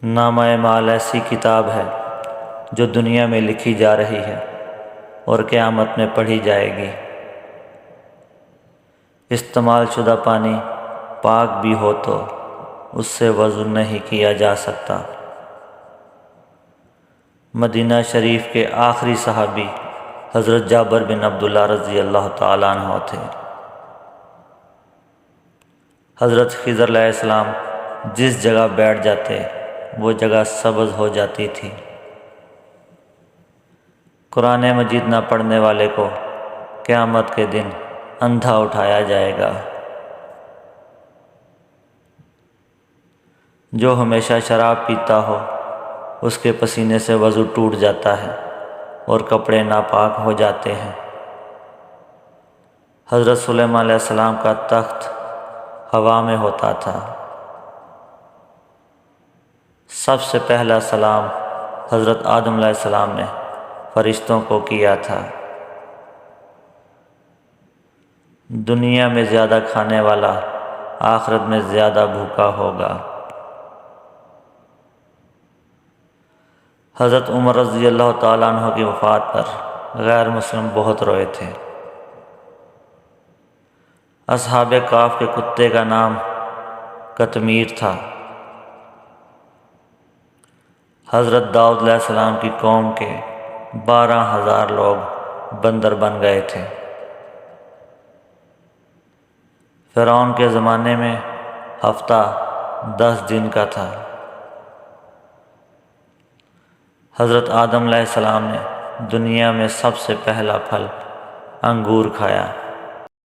نامہ اعمال ایسی کتاب ہے جو دنیا میں لکھی جا رہی ہے اور قیامت میں پڑھی جائے گی۔ استعمال شدہ پانی پاک بھی ہو تو اس سے وضو نہیں کیا جا سکتا۔ مدینہ شریف کے آخری صحابی حضرت جابر بن عبداللہ رضی اللہ تعالیٰ عنہ تھے۔ حضرت خضر علیہ السلام جس جگہ بیٹھ جاتے وہ جگہ سبز ہو جاتی تھی۔ قرآن مجید نہ پڑھنے والے کو قیامت کے دن اندھا اٹھایا جائے گا۔ جو ہمیشہ شراب پیتا ہو اس کے پسینے سے وضو ٹوٹ جاتا ہے اور کپڑے ناپاک ہو جاتے ہیں۔ حضرت سلیمان علیہ السلام کا تخت ہوا میں ہوتا تھا۔ سب سے پہلا سلام حضرت آدم علیہ السلام نے فرشتوں کو کیا تھا۔ دنیا میں زیادہ کھانے والا آخرت میں زیادہ بھوکا ہوگا۔ حضرت عمر رضی اللہ تعالیٰ عنہ کی وفات پر غیر مسلم بہت روئے تھے۔ اصحاب کہف کے کتے کا نام قطمیر تھا۔ حضرت داؤد علیہ السلام کی قوم کے 12,000 لوگ بندر بن گئے تھے۔ فرعون کے زمانے میں ہفتہ 10 دن کا تھا۔ حضرت آدم علیہ السلام نے دنیا میں سب سے پہلا پھل انگور کھایا۔